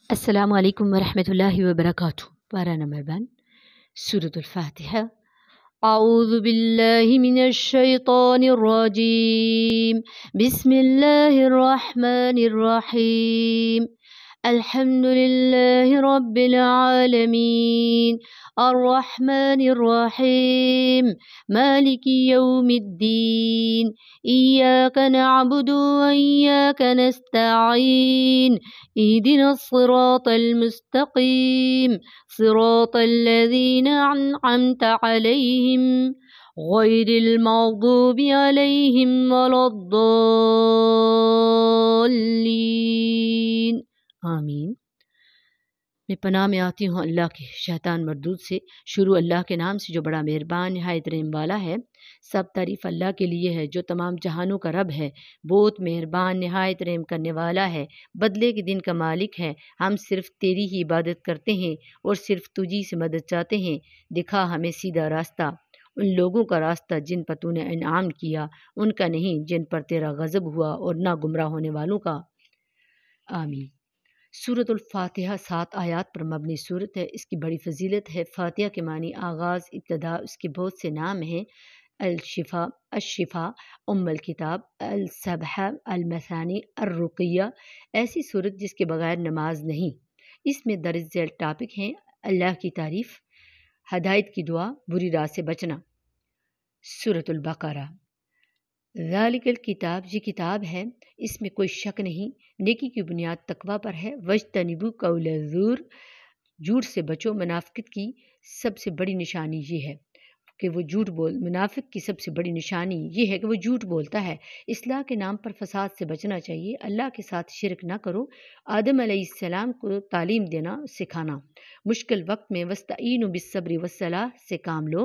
السلام علیکم ورحمۃ اللہ وبرکاتہ۔ پارہ نمبر 1، سورۃ الفاتحہ۔ اعوذ باللہ من الشیطان الرجیم، بسم اللہ الرحمن الرحیم۔ الحمد للہ رب العالمین، الرحمن الرحیم، مالک یوم الدین، ایاک نعبد وایاک نستعین، اہدنا الصراط المستقیم، صراط الذین انعمت علیہم غیر المغضوب علیہم ولا الضالین، آمین۔ میں پناہ میں آتی ہوں اللہ کے شیطان مردود سے۔ شروع اللہ کے نام سے جو بڑا مہربان نہایت رحم والا ہے۔ سب تعریف اللہ کے لیے ہے جو تمام جہانوں کا رب ہے، بہت مہربان نہایت رحم کرنے والا ہے، بدلے کے دن کا مالک ہے۔ ہم صرف تیری ہی عبادت کرتے ہیں اور صرف تجھی سے مدد چاہتے ہیں۔ دکھا ہمیں سیدھا راستہ، ان لوگوں کا راستہ جن پر تو نے انعام کیا، ان کا نہیں جن پر تیرا غضب ہوا، اور نہ گمراہ ہونے والوں کا۔ آمین۔ سورۃ الفاتحہ 7 آیات پر مبنی سورت ہے۔ اس کی بڑی فضیلت ہے۔ فاتحہ کے معنی آغاز، ابتدا۔ اس کے بہت سے نام ہیں: الشفا، الشفا، ام الکتاب، السبحہ، المثانی، الرقیہ۔ ایسی سورت جس کے بغیر نماز نہیں۔ اس میں درج ذیل ٹاپک ہیں: اللہ کی تعریف، ہدایت کی دعا، بری راہ سے بچنا۔ سورۃ البقرہ۔ ذالک الکتاب، یہ کتاب ہے، اس میں کوئی شک نہیں، نیکی کی بنیاد تقویٰ پر ہے۔ وجتنبوا قول الزور، جھوٹ سے بچو۔ منافقت کی سب سے بڑی نشانی یہ ہے کہ وہ منافق کی سب سے بڑی نشانی یہ ہے کہ وہ جھوٹ بولتا ہے۔ اصلاح کے نام پر فساد سے بچنا چاہیے۔ اللہ کے ساتھ شرک نہ کرو۔ آدم علیہ السلام کو تعلیم دینا سکھانا۔ مشکل وقت میں وَاسْتَعِینُوا بِالصَّبْرِ وَالصَّلَاةِ سے کام لو۔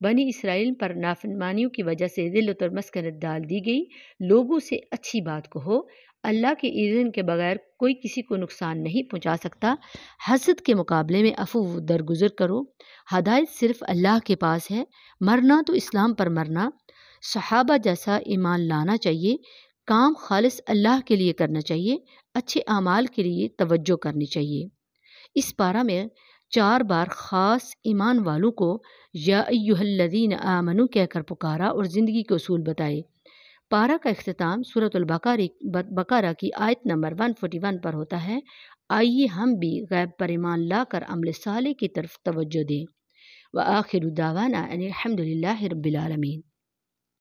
بنی اسرائیل پر نافرمانیوں کی وجہ سے ذلت اور مسکنت ڈال دی گئی۔ لوگوں سے اچھی بات کہو۔ اللہ کے اذن کے بغیر کوئی کسی کو نقصان نہیں پہنچا سکتا۔ حسد کے مقابلے میں عفو درگزر کرو۔ ہدایت صرف اللہ کے پاس ہے۔ مرنا تو اسلام پر مرنا۔ صحابہ جیسا ایمان لانا چاہیے۔ کام خالص اللہ کے لیے کرنا چاہیے۔ اچھے اعمال کے لیے توجہ کرنی چاہیے۔ اس پارہ میں 4 بار خاص ایمان والوں کو یا ایھا الذین آمنوا کہہ کر پکارا اور زندگی کے اصول بتائے۔ پارہ کا اختتام سورۃ البقرہ کی آیت نمبر 141 پر ہوتا ہے۔ آئیے ہم بھی غیب پر ایمان لا کر عمل صالح کی طرف توجہ دیں۔ وآخر دعوانا ان الحمد للہ رب العالمین۔